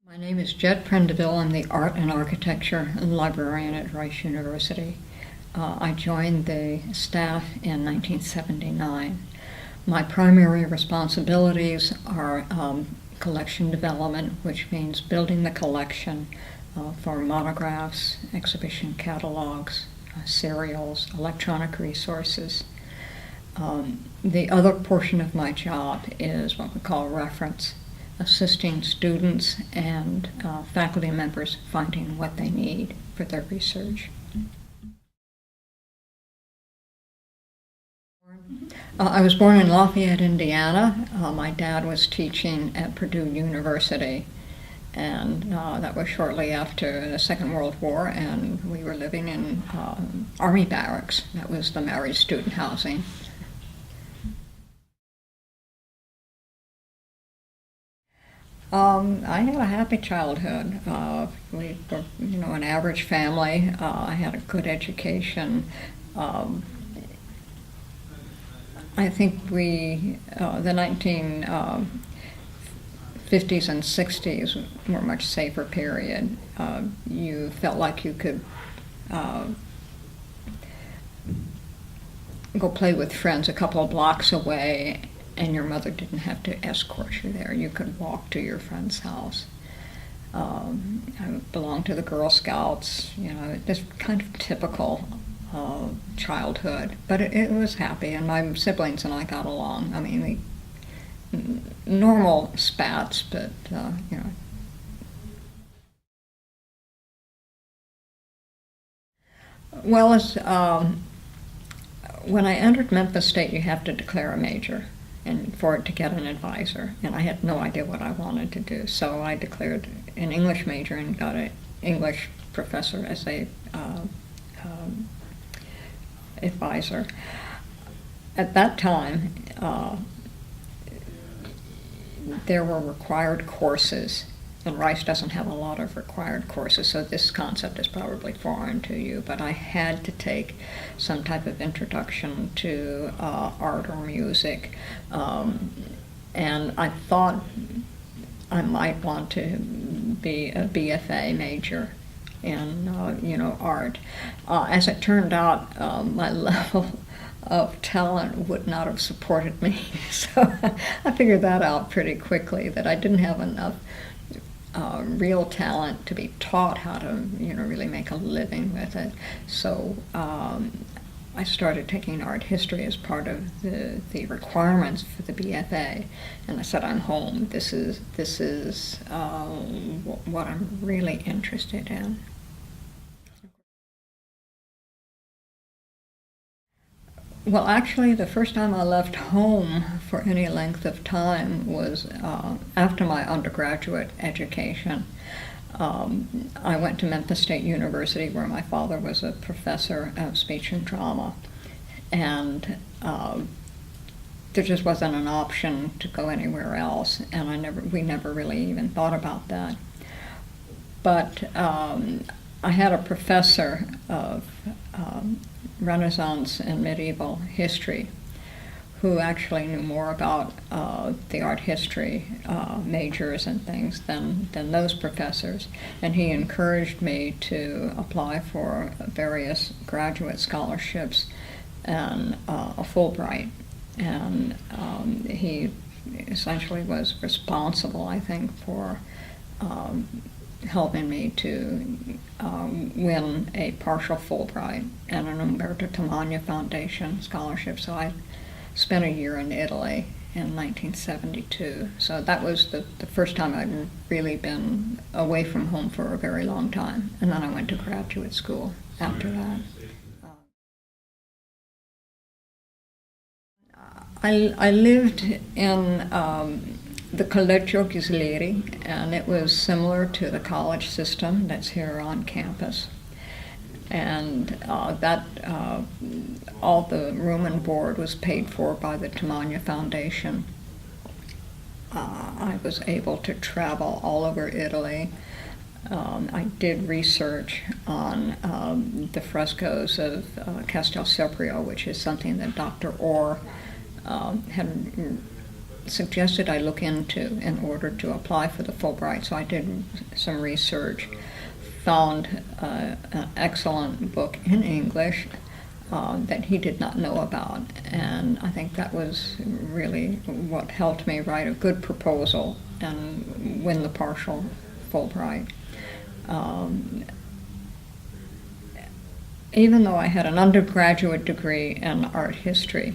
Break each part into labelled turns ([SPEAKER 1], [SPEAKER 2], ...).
[SPEAKER 1] My name is Jet Prendeville. I'm the Art and Architecture Librarian at Rice University. I joined the staff in 1979. My primary responsibilities are collection development, which means building the collection for monographs, exhibition catalogs, serials, electronic resources. The other portion of my job is what we call reference, assisting students and faculty members finding what they need for their research. I was born in Lafayette, Indiana. My dad was teaching at Purdue University, and that was shortly after the Second World War, and we were living in Army barracks. That was the married student housing. I had a happy childhood. We were, an average family. I had a good education. I think the 1950s and 60s were a much safer period. You felt like you could go play with friends a couple of blocks away, and your mother didn't have to escort you there. You could walk to your friend's house. I belonged to the Girl Scouts, just kind of typical childhood. But it was happy, and my siblings and I got along. I mean, normal spats, but, Well, when I entered Memphis State, you have to declare a major and for it to get an advisor, and I had no idea what I wanted to do, so I declared an English major and got an English professor as a advisor. At that time, there were required courses, and Rice doesn't have a lot of required courses, so this concept is probably foreign to you, but I had to take some type of introduction to art or music, and I thought I might want to be a BFA major in art. As it turned out, my level of talent would not have supported me, so I figured that out pretty quickly, that I didn't have enough real talent to be taught how to, really make a living with it. So I started taking art history as part of the requirements for the BFA, and I said, I'm home. This is what I'm really interested in. Well, actually, the first time I left home for any length of time was after my undergraduate education. I went to Memphis State University, where my father was a professor of speech and drama, and there just wasn't an option to go anywhere else, and we never really even thought about that. But I had a professor of Renaissance and medieval history who actually knew more about the art history majors and things than those professors, and he encouraged me to apply for various graduate scholarships and a Fulbright, and he essentially was responsible, I think, for helping me to win a partial Fulbright and an Umberto Tamagna Foundation scholarship. So I spent a year in Italy in 1972. So that was the first time I'd really been away from home for a very long time. And then I went to graduate school after that. I lived in the Collegio Ghislieri, and it was similar to the college system that's here on campus. And all the room and board was paid for by the Tamagna Foundation. I was able to travel all over Italy. I did research on the frescoes of Castel Seprio, which is something that Dr. Orr had suggested I look into in order to apply for the Fulbright. So I did some research, found an excellent book in English that he did not know about, and I think that was really what helped me write a good proposal and win the partial Fulbright. Even though I had an undergraduate degree in art history,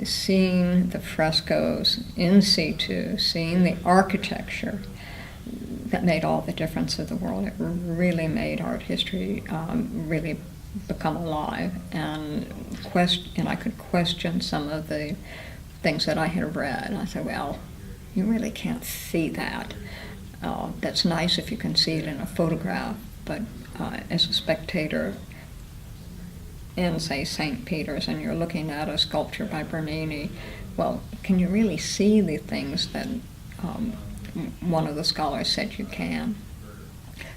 [SPEAKER 1] seeing the frescoes in situ, seeing the architecture, that made all the difference in the world. It really made art history really become alive, and I could question some of the things that I had read. I said, well, you really can't see that. That's nice if you can see it in a photograph, but as a spectator in, say, St. Peter's, and you're looking at a sculpture by Bernini, well, can you really see the things that one of the scholars said you can?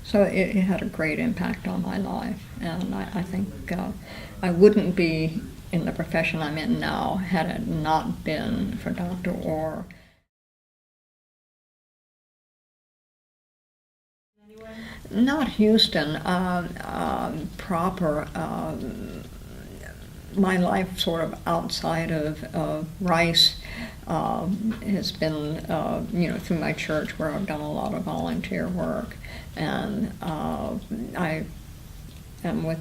[SPEAKER 1] So it had a great impact on my life, and I think I wouldn't be in the profession I'm in now had it not been for Dr. Orr. Not Houston proper. My life sort of outside of Rice has been, through my church, where I've done a lot of volunteer work, and I am with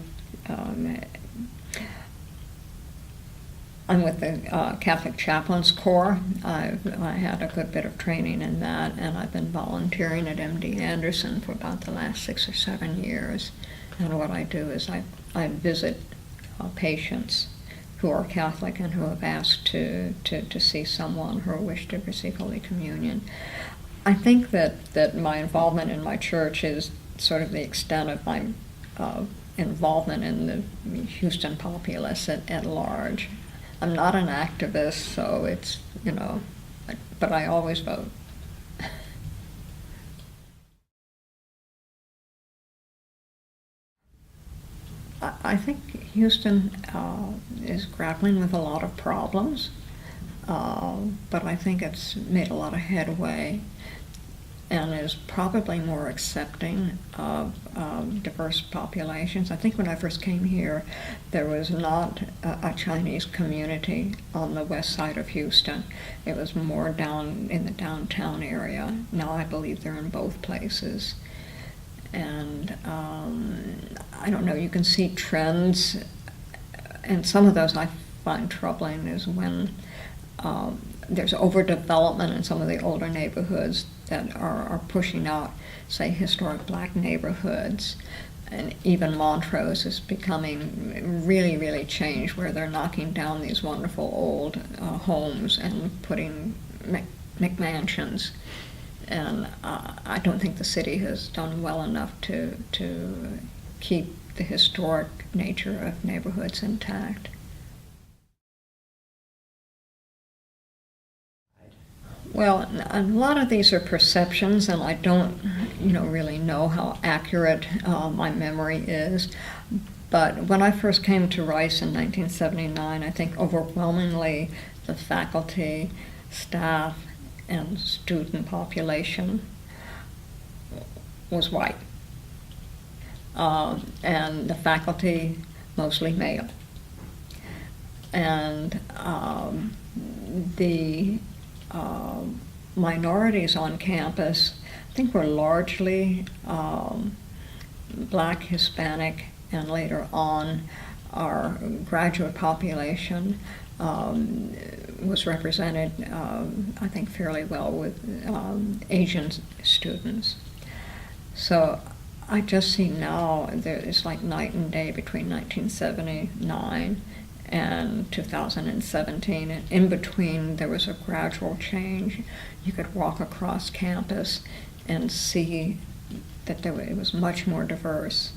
[SPEAKER 1] I'm with the Catholic Chaplains Corps. I had a good bit of training in that, and I've been volunteering at MD Anderson for about the last 6 or 7 years. And what I do is I visit patients who are Catholic and who have asked to see someone who wish to receive Holy Communion. I think that my involvement in my church is sort of the extent of my involvement in the Houston populace at large. I'm not an activist, so it's, but I always vote. I think Houston is grappling with a lot of problems, but I think it's made a lot of headway and is probably more accepting of diverse populations. I think when I first came here, there was not a Chinese community on the west side of Houston. It was more down in the downtown area. Now I believe they're in both places. And I don't know, you can see trends, and some of those I find troubling is when there's overdevelopment in some of the older neighborhoods that are pushing out, say, historic black neighborhoods. And even Montrose is becoming really, really changed, where they're knocking down these wonderful old homes and putting McMansions. And I don't think the city has done well enough to keep the historic nature of neighborhoods intact. Well, a lot of these are perceptions, and I don't, really know how accurate my memory is. But when I first came to Rice in 1979, I think overwhelmingly the faculty, staff, and student population was white. And the faculty mostly male. And the minorities on campus, I think, were largely Black, Hispanic, and later on our graduate population was represented, I think, fairly well with Asian students. So I just see now it's like night and day between 1979 and 2017, and in between there was a gradual change. You could walk across campus and see that it was much more diverse.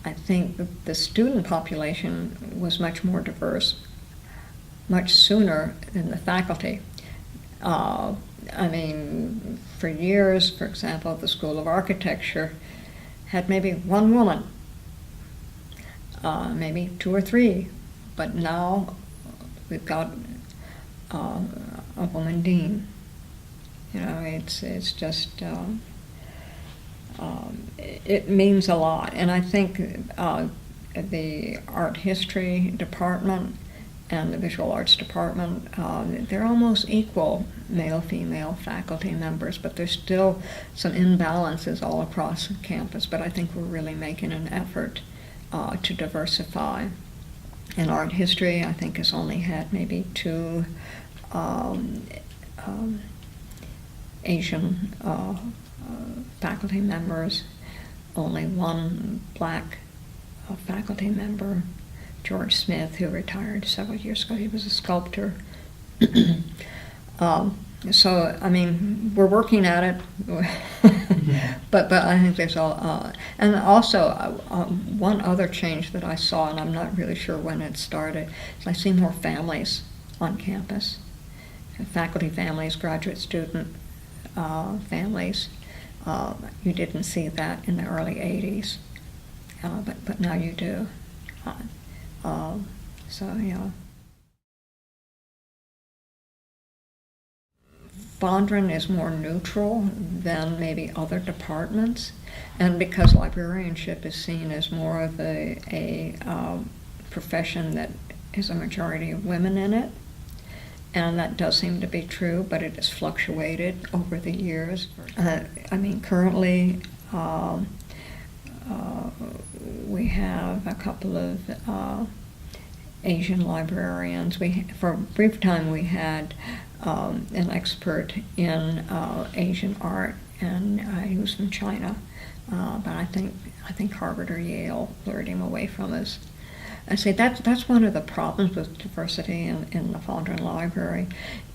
[SPEAKER 1] I think the student population was much more diverse much sooner than the faculty. For years, for example, the School of Architecture had maybe one woman, maybe 2 or 3, but now we've got a woman dean. It's just it means a lot, and I think the art history department and the visual arts department, they're almost equal male-female faculty members, but there's still some imbalances all across campus, but I think we're really making an effort to diversify. And art history, I think, has only had maybe 2 Asian faculty members, only 1 black faculty member, George Smith, who retired several years ago. He was a sculptor. So, I mean, we're working at it, but I think there's all, and also one other change that I saw, and I'm not really sure when it started, is I see more families on campus, faculty families, graduate student families. You didn't see that in the early 80s, but now you do. So, yeah. Fondren is more neutral than maybe other departments, and because librarianship is seen as more of a profession that is a majority of women in it, and that does seem to be true, but it has fluctuated over the years. I mean, currently we have a couple of Asian librarians. For a brief time we had an expert in Asian art, and he was from China, but I think Harvard or Yale lured him away from us. I say that's one of the problems with diversity in the Fondren Library,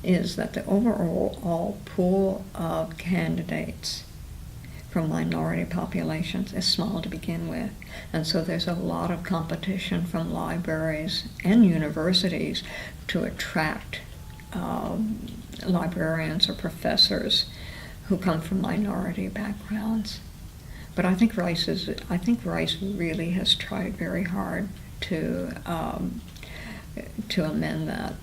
[SPEAKER 1] is that the overall pool of candidates from minority populations is small to begin with, and so there's a lot of competition from libraries and universities to attract librarians or professors who come from minority backgrounds. But I think Rice really has tried very hard to amend that.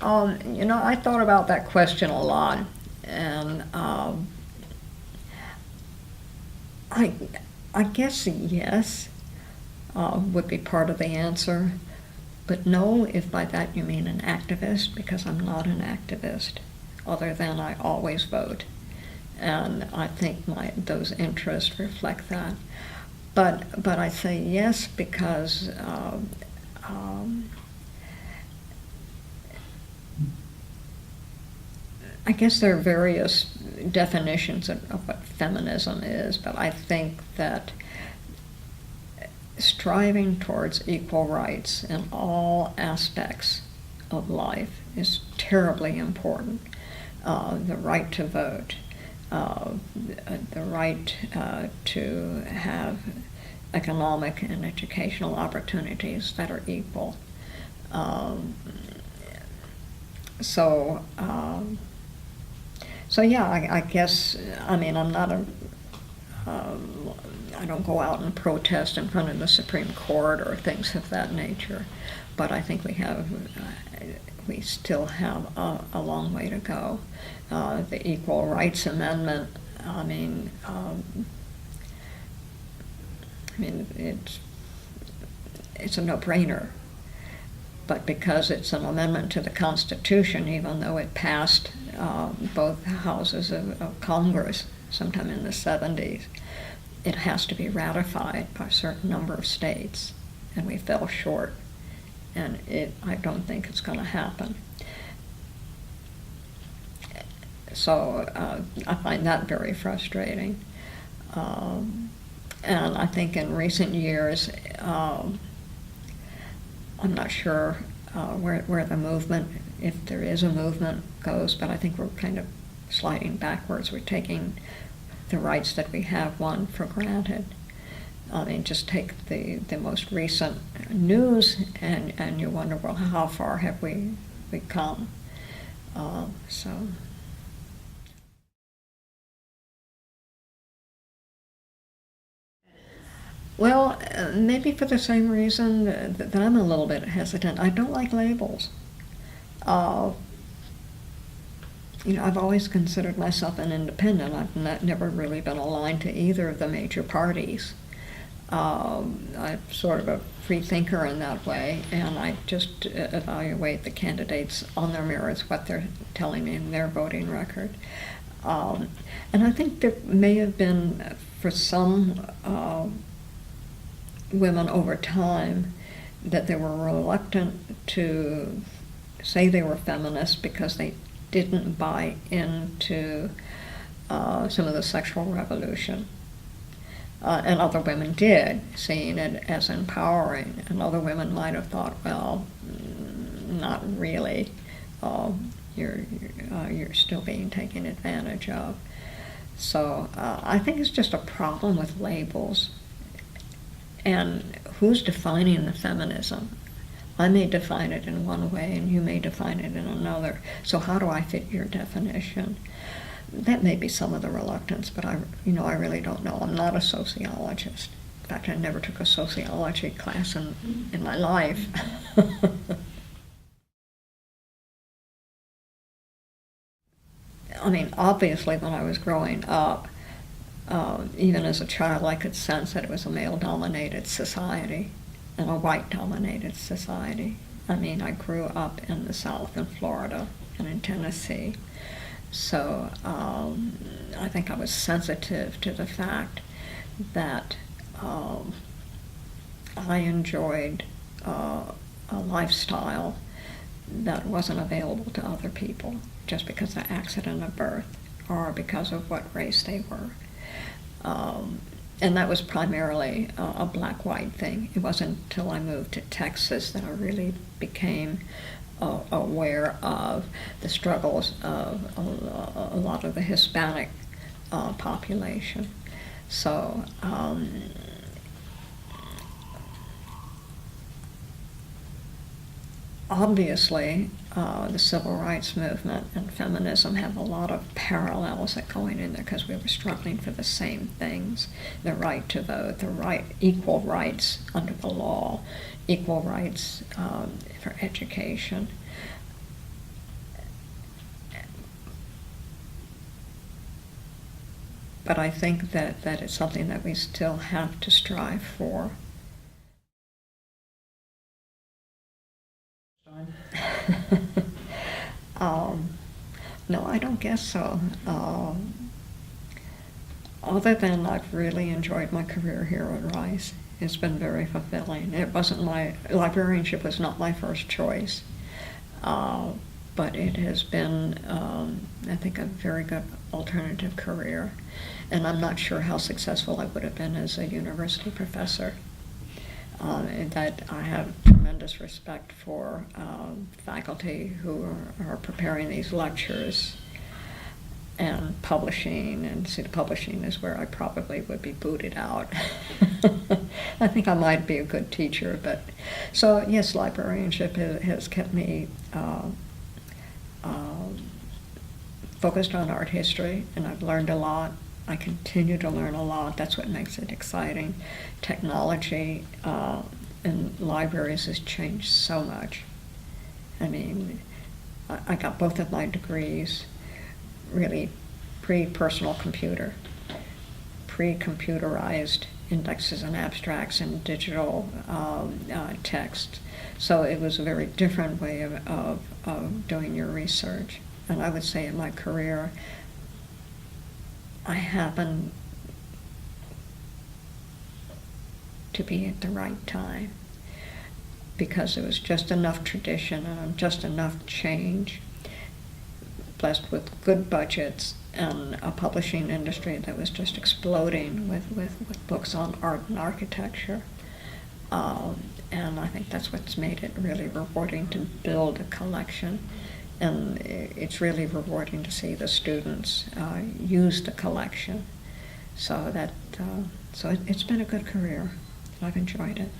[SPEAKER 1] I thought about that question a lot, and I guess yes would be part of the answer, but no, if by that you mean an activist, because I'm not an activist, other than I always vote, and I think those interests reflect that. But I say yes because I guess there are various definitions of what feminism is, but I think that striving towards equal rights in all aspects of life is terribly important. The right to vote, the right to have economic and educational opportunities that are equal. So yeah, I guess, I mean, I'm not I don't go out and protest in front of the Supreme Court or things of that nature, but I think we still have a long way to go. The Equal Rights Amendment, I mean, it's a no-brainer. But because it's an amendment to the Constitution, even though it passed both houses of Congress sometime in the 70s, it has to be ratified by a certain number of states, and we fell short. And I don't think it's going to happen. So I find that very frustrating. And I think in recent years, I'm not sure where the movement, if there is a movement, goes, but I think we're kind of sliding backwards. We're taking the rights that we have won for granted. I mean, just take the most recent news, and you wonder, well, how far have we come? So. Well, maybe for the same reason that I'm a little bit hesitant. I don't like labels. Uh, I've always considered myself an independent. I've never really been aligned to either of the major parties. I'm sort of a free thinker in that way, and I just evaluate the candidates on their merits, what they're telling me in their voting record. And I think there may have been, for some women over time, that they were reluctant to say they were feminists because they didn't buy into some of the sexual revolution. And other women did, seeing it as empowering. And other women might have thought, well, not really. You're still being taken advantage of. So I think it's just a problem with labels. And who's defining the feminism? I may define it in one way, and you may define it in another. So how do I fit your definition? That may be some of the reluctance, but I really don't know. I'm not a sociologist. In fact, I never took a sociology class in my life. I mean, obviously, when I was growing up, even as a child, I could sense that it was a male-dominated society and a white-dominated society. I mean, I grew up in the South, in Florida, and in Tennessee. So I think I was sensitive to the fact that I enjoyed a lifestyle that wasn't available to other people just because of accident of birth or because of what race they were. And that was primarily a black-white thing. It wasn't until I moved to Texas that I really became aware of the struggles of a lot of the Hispanic population. So obviously the civil rights movement and feminism have a lot of parallels that go in there because we were struggling for the same things: the right to vote, equal rights under the law, equal rights for education. But I think that it's something that we still have to strive for. No, I don't guess so. Other than I've really enjoyed my career here at Rice. It's been very fulfilling. Librarianship was not my first choice, but it has been, I think, a very good alternative career. And I'm not sure how successful I would have been as a university professor. That I have tremendous respect for faculty who are preparing these lectures and publishing, and see, the publishing is where I probably would be booted out. I think I might be a good teacher, but so yes, librarianship has kept me focused on art history, and I've learned a lot. I continue to learn a lot. That's what makes it exciting. Technology in libraries has changed so much. I mean, I got both of my degrees really pre-personal computer, pre-computerized indexes and abstracts and digital text. So it was a very different way of doing your research. And I would say in my career, I happened to be at the right time because there was just enough tradition and just enough change, blessed with good budgets and a publishing industry that was just exploding with books on art and architecture. And I think that's what's made it really rewarding to build a collection. And it's really rewarding to see the students use the collection. So it's been a good career. I've enjoyed it.